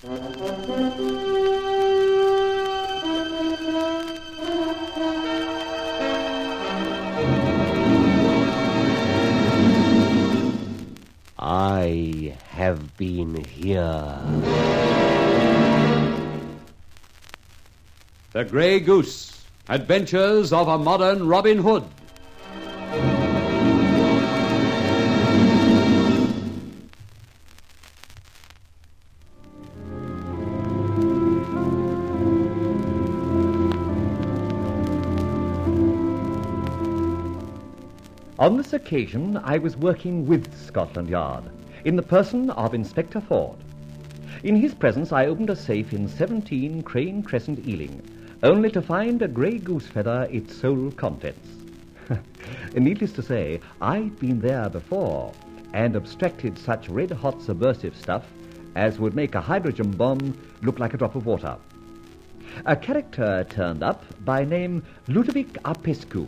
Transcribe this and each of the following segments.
I have been here. The Grey Goose, Adventures of a Modern Robin Hood. On this occasion, I was working with Scotland Yard, in the person of Inspector Ford. In his presence, I opened a safe in 17 Crane Crescent, Ealing, only to find a grey goose feather its sole contents. Needless to say, I'd been there before and abstracted such red-hot subversive stuff as would make a hydrogen bomb look like a drop of water. A character turned up by name Ludovic Arpescu.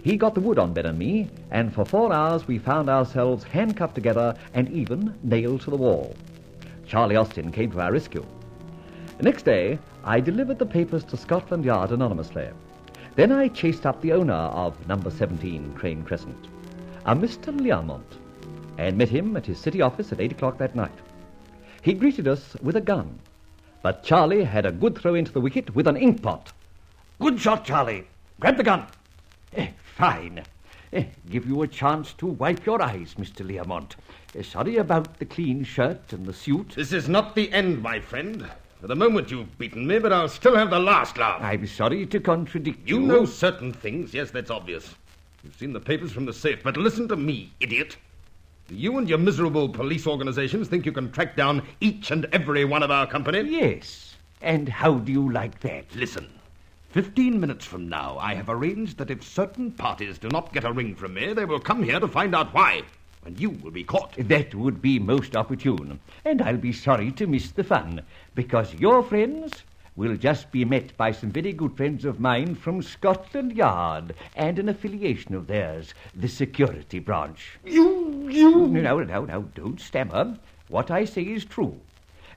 He got the wood on Ben and me, and for 4 hours we found ourselves handcuffed together and even nailed to the wall. Charlie Austin came to our rescue. The next day, I delivered the papers to Scotland Yard anonymously. Then I chased up the owner of number 17 Crane Crescent, a Mr. Learmont, and met him at his city office at 8 o'clock that night. He greeted us with a gun, but Charlie had a good throw into the wicket with an inkpot. Good shot, Charlie. Grab the gun. Fine. Give you a chance to wipe your eyes, Mr. Learmont. Sorry about the clean shirt and the suit. This is not the end, my friend. For the moment you've beaten me, but I'll still have the last laugh. I'm sorry to contradict you. You know certain things. Yes, that's obvious. You've seen the papers from the safe, but listen to me, idiot. You and your miserable police organizations think you can track down each and every one of our company? Yes. And how do you like that? Listen. 15 minutes from now, I have arranged that if certain parties do not get a ring from me, they will come here to find out why, and you will be caught. That would be most opportune, and I'll be sorry to miss the fun, because your friends will just be met by some very good friends of mine from Scotland Yard and an affiliation of theirs, the security branch. You... No, don't stammer. What I say is true.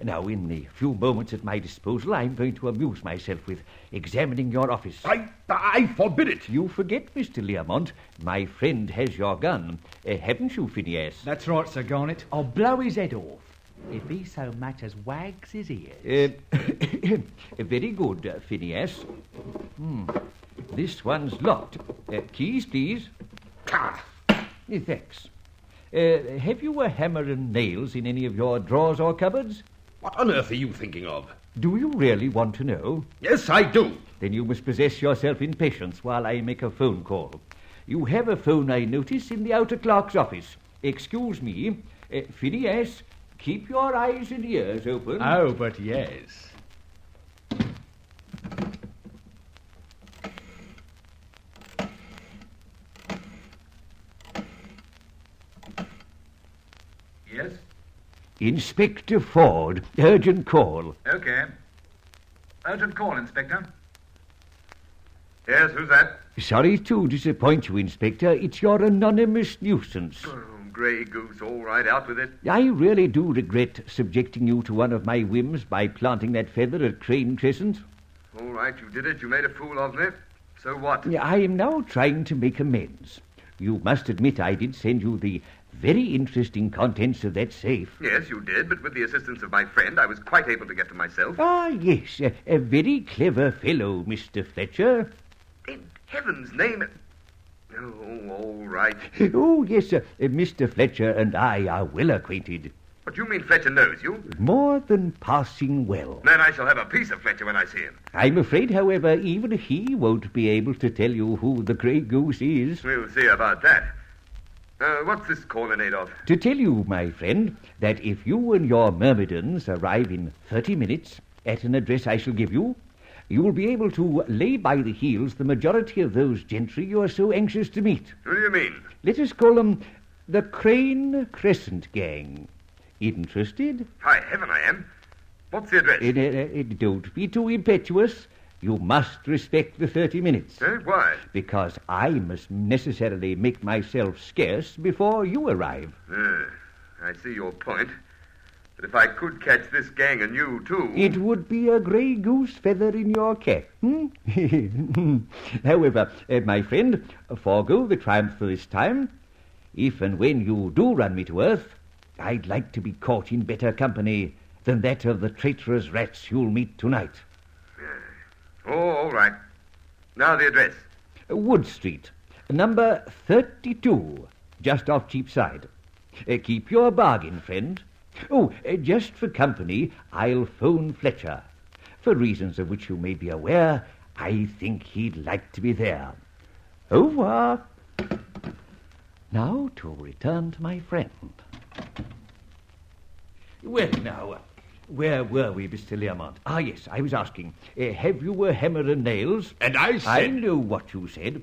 Now, in the few moments at my disposal, I'm going to amuse myself with examining your office. I forbid it. You forget, Mr. Learmont, my friend has your gun. Haven't you, Phineas? That's right, Sir Garnet. I'll blow his head off if he so much as wags his ears. Very good, Phineas. This one's locked. Keys, please. Thanks. Have you a hammer and nails in any of your drawers or cupboards? What on earth are you thinking of? Do you really want to know? Yes, I do. Then you must possess yourself in patience while I make a phone call. You have a phone, I notice, in the outer clerk's office. Excuse me. Phineas, keep your eyes and ears open. Oh, but yes. Yes? Inspector Ford, urgent call. Okay. Urgent call, Inspector. Yes, who's that? Sorry to disappoint you, Inspector. It's your anonymous nuisance. Oh, Grey Goose, all right, out with it. I really do regret subjecting you to one of my whims by planting that feather at Crane Crescent. All right, you did it. You made a fool of me. So what? I am now trying to make amends. You must admit I did send you the very interesting contents of that safe. Yes, you did, but with the assistance of my friend, I was quite able to get to myself. Ah, yes, a very clever fellow, Mr. Fletcher. In heaven's name... Oh, all right. Oh, yes, sir. Mr. Fletcher and I are well acquainted. What, you mean Fletcher knows you? More than passing well. Then I shall have a piece of Fletcher when I see him. I'm afraid, however, even he won't be able to tell you who the Grey Goose is. We'll see about that. What's this call in aid of? To tell you, my friend, that if you and your myrmidons arrive in 30 minutes at an address I shall give you, you will be able to lay by the heels the majority of those gentry you are so anxious to meet. What do you mean? Let us call them the Crane Crescent Gang. Interested? High heaven, I am. What's the address? Don't be too impetuous. You must respect the 30 minutes. Why? Because I must necessarily make myself scarce before you arrive. I see your point. But if I could catch this gang and you, too... It would be a grey goose feather in your cap. However, my friend, forego the triumph for this time. If and when you do run me to earth, I'd like to be caught in better company than that of the traitorous rats you'll meet tonight. Oh, all right. Now the address. Wood Street, number 32, just off Cheapside. Keep your bargain, friend. Oh, just for company, I'll phone Fletcher. For reasons of which you may be aware, I think he'd like to be there. Au revoir. Now to return to my friend. Well, now, where were we, Mr. Learmont? Ah, yes, I was asking, have you a hammer and nails? And I said... I know what you said.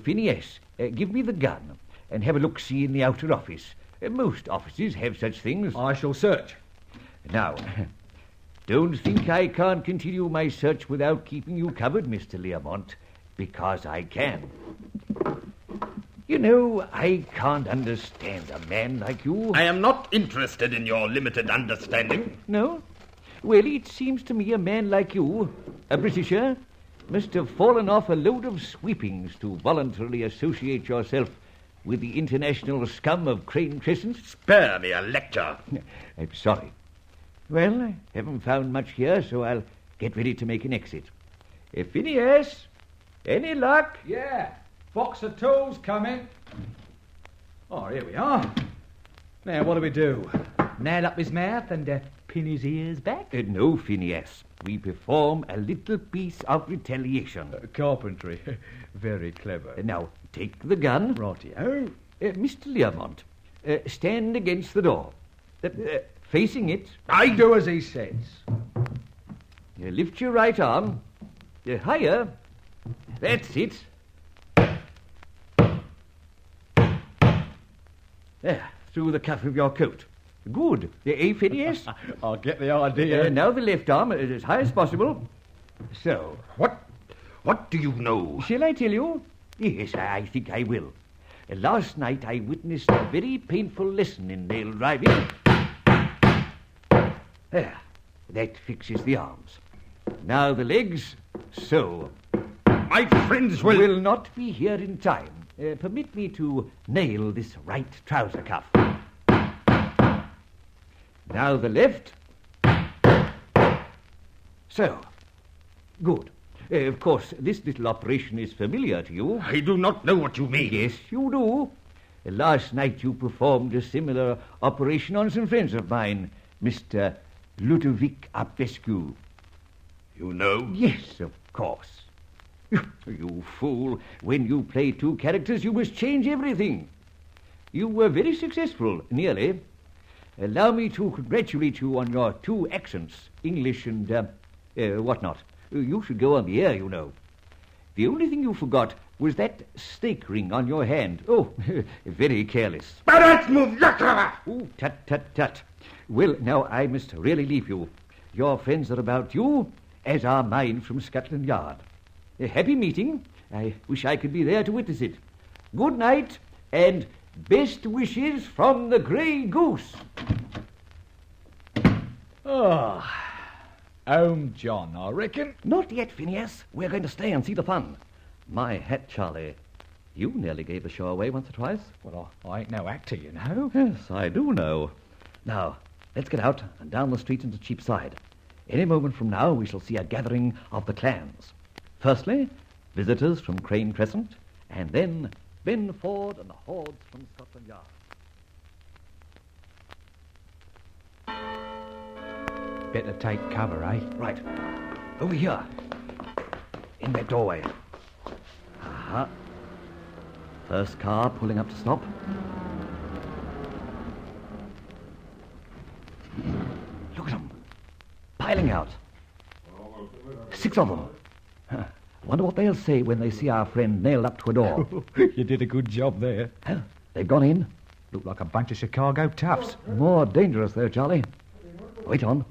Phineas, give me the gun and have a look-see in the outer office. Most offices have such things. I shall search. Now, don't think I can't continue my search without keeping you covered, Mr. Learmont, because I can. You know, I can't understand a man like you. I am not interested in your limited understanding. No? Well, it seems to me a man like you, a Britisher, must have fallen off a load of sweepings to voluntarily associate yourself with the international scum of Crane Crescent. Spare me a lecture. I'm sorry. Well, I haven't found much here, so I'll get ready to make an exit. Phineas, any luck? Yeah. Box of tools coming. Oh, here we are. Now, what do we do? Nail up his mouth and pin his ears back? No, Phineas. We perform a little piece of retaliation. Carpentry. Very clever. Now, take the gun. Rightio. Mr. Learmont, stand against the door. Facing it. I do as he says. Lift your right arm. Higher. That's it. There, through the cuff of your coat. Good. Phineas? I'll get the idea. Now the left arm, as high as possible. So. What do you know? Shall I tell you? Yes, I think I will. Last night I witnessed a very painful lesson in nail driving. There. That fixes the arms. Now the legs. So. My friends will not be here in time. Permit me to nail this right trouser cuff. Now the left. So. Good. Of course, this little operation is familiar to you. I do not know what you mean. Yes, you do. Last night you performed a similar operation on some friends of mine, Mr. Ludovic Apescu. You know? Yes, of course. You fool. When you play two characters, you must change everything. You were very successful, nearly. Allow me to congratulate you on your two accents, English and, whatnot. You should go on the air, you know. The only thing you forgot was that stake ring on your hand. Oh, very careless. Oh, tut, tut, tut. Well, now I must really leave you. Your friends are about you, as are mine from Scotland Yard. A happy meeting. I wish I could be there to witness it. Good night, and best wishes from the Grey Goose. Oh, home John, I reckon. Not yet, Phineas. We're going to stay and see the fun. My hat, Charlie. You nearly gave the show away once or twice. Well, I ain't no actor, you know. Yes, I do know. Now, let's get out and down the street into Cheapside. Any moment from now, we shall see a gathering of the clans. Firstly, visitors from Crane Crescent, and then Ben Ford and the hordes from Scotland Yard. Better take cover, eh? Right. Over here. In that doorway. Aha. First car pulling up to stop. Look at them. Piling out. 6 of them. Huh. Wonder what they'll say when they see our friend nailed up to a door. You did a good job there. Huh. They've gone in. Look like a bunch of Chicago toughs. More dangerous, though, Charlie. Wait on.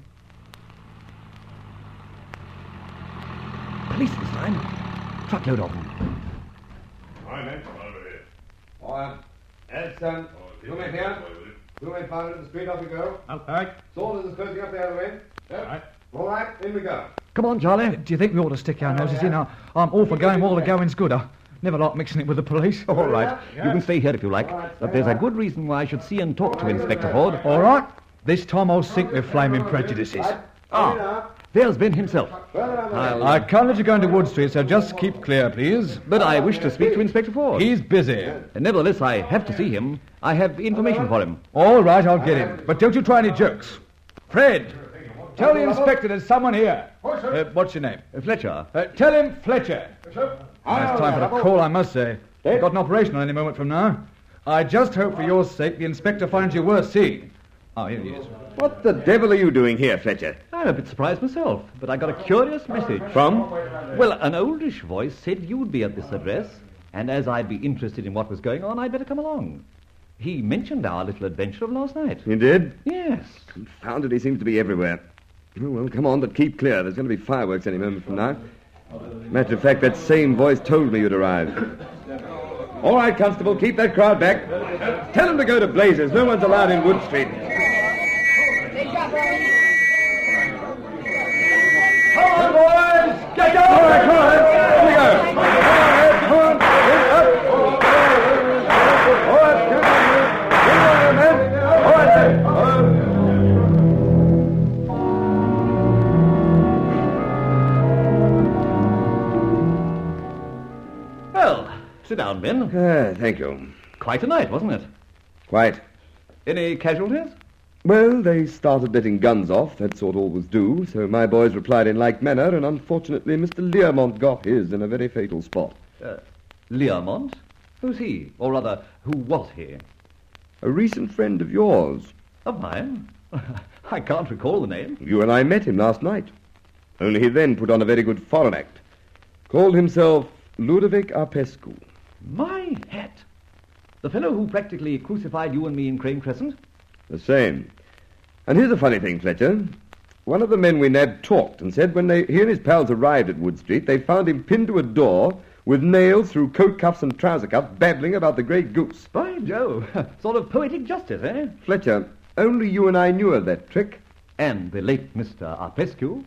Police this time. Truckload of them. Hi, mate. Hi. Edson. Come in here. We'll wait 5 minutes in the street, off we go. Okay. Saunders is closing up the other end. Yep. Right. All right, in we go. Come on, Charlie. Do you think we ought to stick our noses in? I'm all for going while the going's good. I never like mixing it with the police. All right. You can stay here if you like. But there's a good reason why I should see and talk to Inspector Ford. All right. This time I'll sink my flaming prejudices. There's Ben himself. I can't let you go into Wood Street, so just keep clear, please. But I wish to speak to Inspector Ford. He's busy. And nevertheless, I have to see him. I have information for him. All right, I'll get him. But don't you try any jokes. Fred, tell the inspector there's someone here. What's your name? Fletcher. Tell him Fletcher. It's time for the call, I must say. I've got an operation on any moment from now. I just hope for your sake the inspector finds you worth seeing. Oh, here he is. What the devil are you doing here, Fletcher? I'm a bit surprised myself, but I got a curious message. From? Well, an oldish voice said you'd be at this address, and as I'd be interested in what was going on, I'd better come along. He mentioned our little adventure of last night. You did? Yes. Confounded, he seems to be everywhere. Oh, well, come on, but keep clear. There's going to be fireworks any moment from now. Matter of fact, that same voice told me you'd arrive. All right, Constable, keep that crowd back. Tell them to go to blazes. No one's allowed in Wood Street. Come on, boys! Get going! All right, come on. Here we go. Come on. All right, come on, men. All right, then. Well, sit down, Ben. Thank you. Quite a night, wasn't it? Quite. Any casualties? Well, they started letting guns off. That's what all was due. So my boys replied in like manner, and unfortunately Mr. Learmont got his in a very fatal spot. Learmont? Who's he? Or rather, who was he? A recent friend of yours. Of mine? I can't recall the name. You and I met him last night. Only he then put on a very good foreign act. Called himself Ludovic Arpescu. My hat! The fellow who practically crucified you and me in Crane Crescent? The same. And here's a funny thing, Fletcher. One of the men we nabbed talked and said when he and his pals arrived at Wood Street, they found him pinned to a door with nails through coat cuffs and trouser cuffs, babbling about the Grey Goose. By Jove, sort of poetic justice, eh? Fletcher, only you and I knew of that trick. And the late Mr. Arpescu.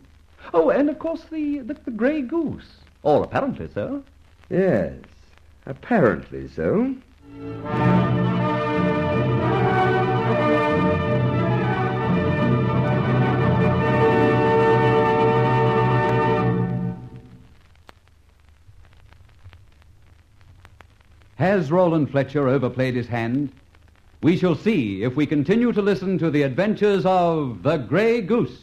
Oh, and of course the Grey Goose. Or apparently so. Yes, apparently so. Has Rolland Fletcher overplayed his hand? We shall see if we continue to listen to the adventures of the Grey Goose.